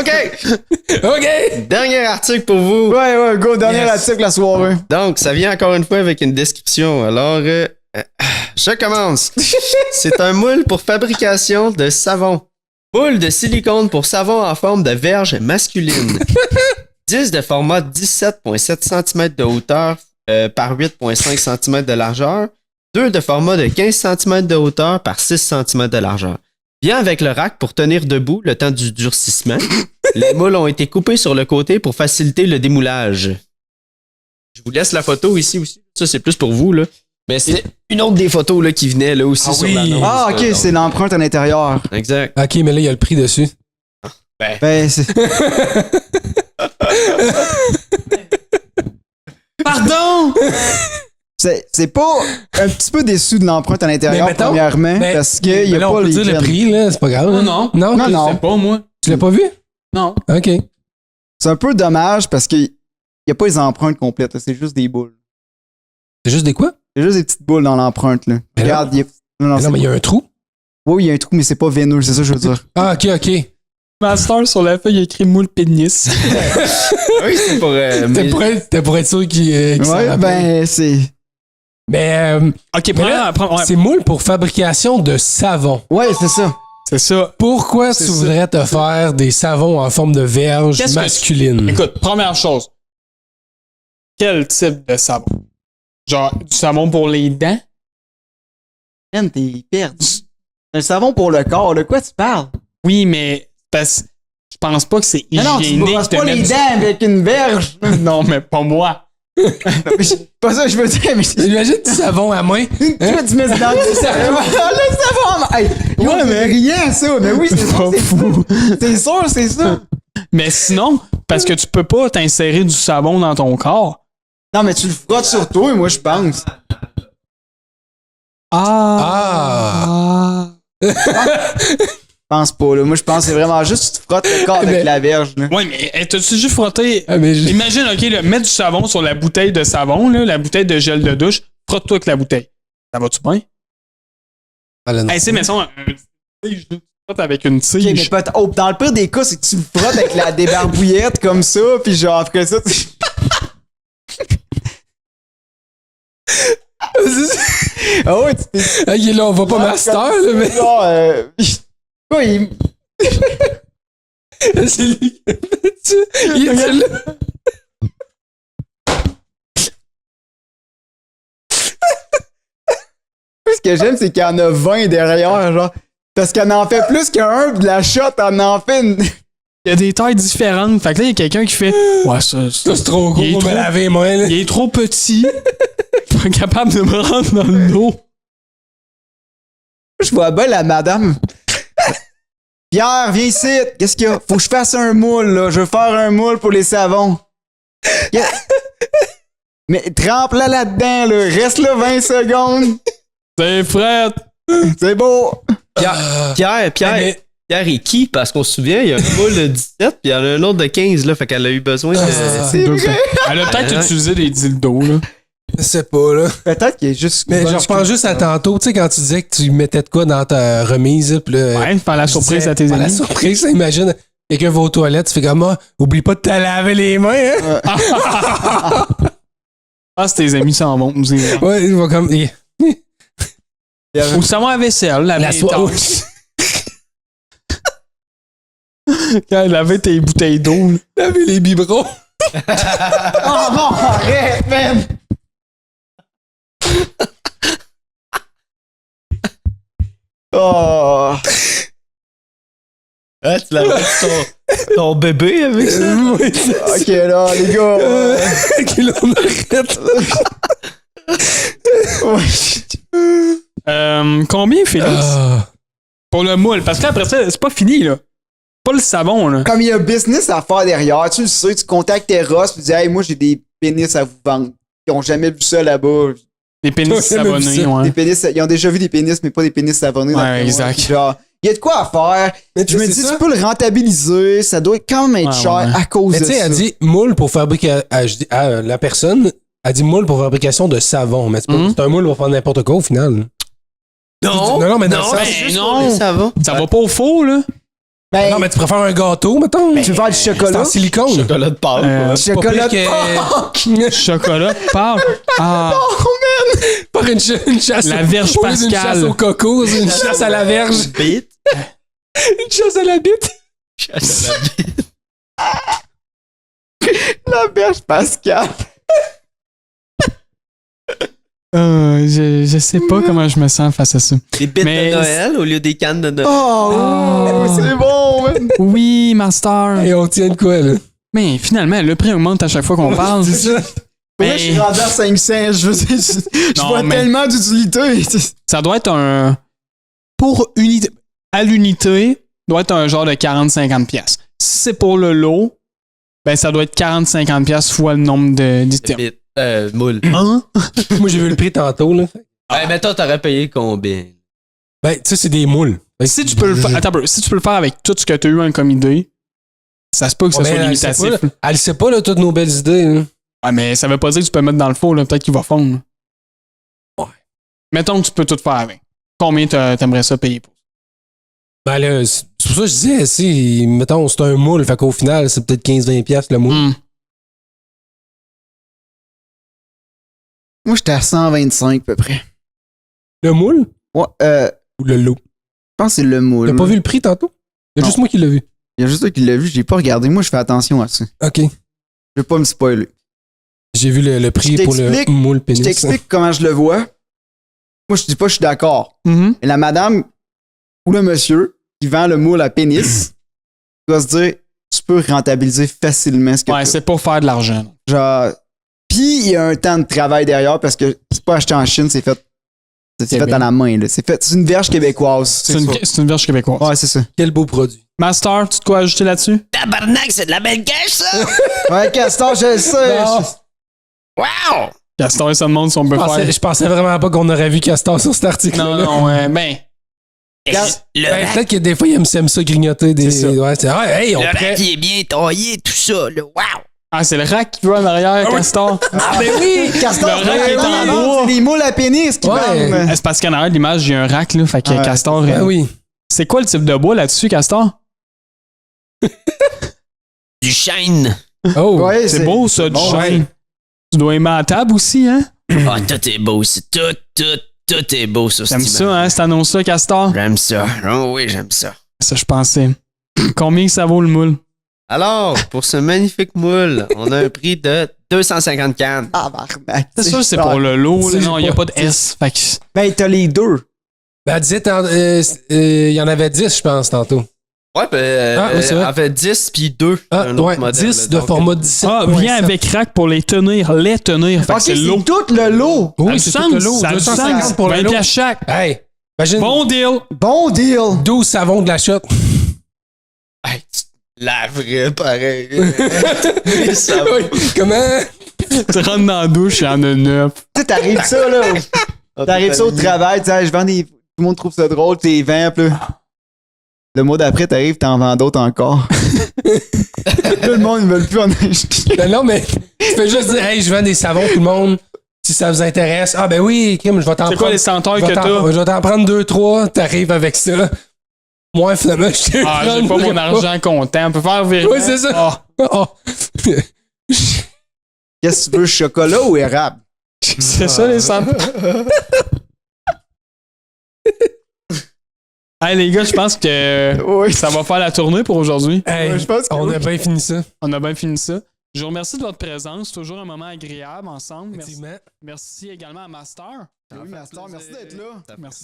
OK! Dernier article pour vous. Ouais, go, dernier article la soirée. Donc, ça vient encore une fois avec une description. Alors, je commence. C'est un moule pour fabrication de savon. Moule de silicone pour savon en forme de verge masculine. 10 de format 17,7 cm de hauteur par 8,5 cm de largeur. 2 de format de 15 cm de hauteur par 6 cm de largeur. Vient avec le rack pour tenir debout le temps du durcissement. Les moules ont été coupés sur le côté pour faciliter le démoulage. Je vous laisse la photo ici aussi. Ça, c'est plus pour vous, là. Mais c'est une autre des photos là, qui venait là aussi sur l'annonce. Ah, OK, donc. c'est l'empreinte à l'intérieur. Exact. OK, mais là, il y a le prix dessus. Ben, c'est... Pardon! C'est pas un petit peu déçu de l'empreinte à l'intérieur, Mais mettons, premièrement, parce qu'il y a là, pas on peut les dire le gènes. prix, là, c'est pas grave. Non, hein? non. Non? Non, Je sais pas, moi. Tu l'as pas vu? Non. OK. C'est un peu dommage parce qu'il y a pas les empreintes complètes, là, c'est juste des boules. C'est juste des quoi? Il y a juste des petites boules dans l'empreinte, là. Mais Regarde, non, mais il y a un trou. Oui, il y a un trou, mais c'est pas veineux, c'est ça que je veux dire. Ah, OK. Master sur la feuille, il y a écrit moule pénis. Oui, c'est pour... T'es pour être sûr qu'il s'en Ouais, rappelle. ben, c'est... Mais OK, mais là, ouais. c'est moule pour fabrication de savon. Ouais, c'est ça. C'est ça. Pourquoi C'est tu ça. voudrais te faire des savons en forme de verge Qu'est-ce que masculine? Écoute, première chose. Quel type de savon? Genre, du savon pour les dents? Man, t'es perdu. Un savon pour le corps, de quoi tu parles? Oui, mais parce je pense pas que c'est Non, tu hygiénique brosses de pas les mettre dents avec une verge. Non, mais pas moi. Pas ça que je veux dire, mais... Imagine du savon à main. Tu mets dans le savon. Le savon! Hey, ouais, mais rien, ça. Mais oui, c'est pas fou. C'est sûr, c'est ça. Mais sinon, parce que tu peux pas t'insérer du savon dans ton corps. Non, mais tu le frottes sur toi, moi, je pense. Ah! Je pense pas, là. Moi, je pense que c'est vraiment juste que tu frottes le corps avec Mais- la verge, là. Ouais, mais t'as-tu juste frotté? Ah, mais Imagine, OK, là, mettre du savon sur la bouteille de savon, là, la bouteille de gel de douche, frotte-toi avec la bouteille. Ça va-tu bien? Hey, c'est, mais ça, tu frottes avec une Ok, mais tige. dans le pire des cas, c'est que tu le frottes avec la débarbouillette comme ça, puis genre, après ça, tu... Ah ouais, tu t'es... OK, là, on va pas master, là, mais Genre, quoi, il... c'est lui qui a fait ça. Il était là. Ce que j'aime, c'est qu'il y en a 20 derrière, genre. Parce qu'elle en fait plus qu'un, pis la shot, elle en fait une... Il y a des tailles différentes. Fait que là, il y a quelqu'un qui fait ouais, ça Ça, c'est trop gros Il est pour me trop- laver les mains, là. il est trop petit. Pas capable de me rendre dans le dos. Je vois bien la madame. Pierre, viens ici. Qu'est-ce qu'il y a? Faut que je fasse un moule, là. Je veux faire un moule pour les savons. Mais trempe-la là-dedans, là. Reste là 20 secondes. C'est frette. C'est beau. Pierre, Mais- Pierre est qui? Parce qu'on se souvient, il y a un moule de 17 puis il y en a un autre de 15, là. Fait qu'elle a eu besoin de... C'est vrai. Elle a peut-être utilisé des dildos, là. Je sais pas, là. Peut-être qu'il est juste... Mais je repense juste à tantôt, tu sais, quand tu disais que tu mettais de quoi dans ta remise, pis là. Ouais, faire la je surprise disais, à tes faire amis. La surprise, imagine, quelqu'un va aux toilettes, tu fais comme, ah, oublie pas de te laver les mains, hein? Ah, c'est tes amis s'en vont. Ouais, il va comme. Ou savon à vaisselle, La laver soie. Quand laver tes bouteilles d'eau. là. Laver les biberons. Oh non, arrête, man. Oh. Ah, tu laves ton bébé avec ça? Ok, là, les gars. Ok, là, on arrête. Combien, Félix? Ah. Pour le moule. Parce qu'après ça, c'est pas fini, là. Pas le savon, là. Comme il y a business à faire derrière, tu le sais, tu contactes tes Ross, tu dis, hey, moi, j'ai des pénis à vous vendre. Ils ont jamais vu ça là-bas. Des pénis J'ai jamais vu savonnés, ça. ouais. Des pénis, ils ont déjà vu des pénis, mais pas des pénis savonnés. Ouais, d'après moi. exact. Genre, il y a de quoi à faire. Mais Je me c'est dis, ça. tu peux le rentabiliser, ça doit quand même être Ouais, cher ouais. à cause Mais de tu sais, ça. elle dit moule pour fabrication. La personne a dit moule pour fabrication de savon. Mais c'est pas- c'est un moule pour faire n'importe quoi au final. Non! Non, mais dans le non, sens- c'est juste non. pour les savons. Ça va pas au four, là? Ben, Non, mais tu préfères un gâteau, mettons? tu veux faire du C'est chocolat? en silicone. Chocolat de Pâques. quoi. Chocolat de Pâques. Chocolat, Pâques. Ah, Par une chasse. La verge au lieu d'une pascale. chasse au coco, c'est une chasse à la verge. Bite. Une chasse à la bite. Chasse à la bite. la berge Pascal. je sais pas comment je me sens face à ça. Des bites Mais de Noël au lieu des cannes de Noël. Oh, c'est bon, man. Oui, Master. Et on tient de quoi, là? Mais finalement, le prix augmente à chaque fois qu'on parle. C'est ça. Moi, je suis rendu à 500. Je Non, vois mais- tellement d'utilité. Ça doit être un... Pour unité... À l'unité, doit être un genre de 40-50$. Si c'est pour le lot, ben ça doit être 40-50$ fois le nombre d'items. Bite. Moule. Hein? Moi, j'ai vu le prix tantôt, là. Mais toi, t'aurais payé combien? Ben, tu sais, c'est des moules. Si tu peux le faire... Attends un peu. Si tu peux le faire avec tout ce que tu as eu comme idée, ça se peut que ça soit limitatif. Elle sait pas, là. Elle sait pas, là, toutes nos belles idées, là. Ouais, mais ça veut pas dire que tu peux le mettre dans le four, là. Peut-être qu'il va fondre. Ouais. Mettons que tu peux tout faire avec. Combien t'aimerais ça payer pour? Ben là, c'est pour ça que je disais, si, mettons, c'est un moule, fait qu'au final, c'est peut-être 15-20$ le moule. Hmm. Moi, j'étais à 125 à peu près. Le moule Ouais, ou le lot? je pense que c'est le moule. T'as pas vu le prix tantôt? Il y a Non. juste moi qui l'ai vu. Il y a juste toi qui l'as vu, j'ai pas regardé. Moi, je fais attention à ça. OK. Je veux pas me spoiler. J'ai vu le prix Je pour le t'explique- moule Je pénis. t'explique comment je le vois. Moi, je dis pas que je suis d'accord. Mhm. Mais la madame ou le monsieur qui vend le moule à pénis doit se dire, tu peux rentabiliser facilement ce que Ouais, t'as. c'est pour faire de l'argent. Genre, puis il y a un temps de travail derrière parce que c'est pas acheté en Chine, c'est fait à la main. Là. C'est une verge québécoise. C'est une verge québécoise. Ouais, c'est ça. Quel beau produit. Master, tu as de quoi ajouter là-dessus? Tabarnak, c'est de la belle cache, ça! Ouais, Castor, je le sais. Non. Wow! Castor et ça demande si on peut faire. Je pensais vraiment pas qu'on aurait vu Castor sur cet article. Non, non, ben. Peut-être que des fois, il aime ça grignoter des. C'est ça. Ouais, c'est hey, on Le prête. rack, il est bien taillé, tout ça, là. Wow! Ah, c'est le rack qui veut en arrière, Castor. Ah, ben oui, Castor, Le rack est en oui, bois. c'est des moules à pénis qui Ouais. vendent. C'est parce qu'en arrière de l'image, j'ai un rack, là. Fait que Ouais. Castor. Ah oui. C'est quoi le type de bois là-dessus, Castor? Du chêne. Oh. Ouais, C'est beau, ça, du bon, chêne. Tu dois aimer à table aussi, hein? Ah, tout est beau, c'est tout est beau, ça. J'aime ça, hein, cette annonce-là, Castor? J'aime ça. Oh oui, j'aime ça. Ça, je pensais. Combien ça vaut le moule? Alors, pour ce magnifique moule, on a un prix de 250 cannes. Ah, barbac. C'est sûr, c'est pour le lot. là. c'est Non, il n'y a pas- pas de S. Fait que. Ben, t'as les deux. Ben, elle disait, il y en avait 10, je pense, tantôt. Ouais, ben, oui, c'est vrai. en fait 10 puis 2. Ah, ouais, 10 de format 17. Ah, viens avec rack pour les tenir. Fait que Ok, c'est le lot. c'est tout le lot. Oui, Ça c'est a tout du le sens, lot. ça a du 250 sens. pour le 20 lot. piastres chaque. Hey, imagine Bon deal. Bon deal. 12 savons de la shot. Hey, la vraie, pareil. Ça va. Oui, comment? Tu rentres dans la douche, il y en a 9. Tu sais, t'arrives ça, là. T'arrives ça au travail, tu sais, je vends des. Tout le monde trouve ça drôle, t'es vends, puis là. Le mois d'après, t'arrives, t'en vends d'autres encore. Tout le monde, ils veulent plus en acheter. Ben non, mais tu fais juste dire, hey, je vends des savons, tout le monde. Si ça vous intéresse. Ah, ben oui, Kim, je vais t'en C'est prendre. quoi les senteurs que t'as? Je vais t'en prendre 2-3, t'arrives avec ça. Moi, finalement, je te Ah, j'ai pas mon argent comptant. On peut faire virement. Oui, c'est ça. Ah, Oh. Qu'est-ce que tu veux, chocolat ou érable? c'est ça, les senteurs. Hey, les gars, je pense que Oui. ça va faire la tournée pour aujourd'hui. Hey, Ouais, je pense que on oui. a bien fini ça. On a bien fini ça. Je vous remercie de votre présence. C'est toujours un moment agréable ensemble. Merci, Effectivement. merci également à Master. Oui, Master, merci d'être là. Merci.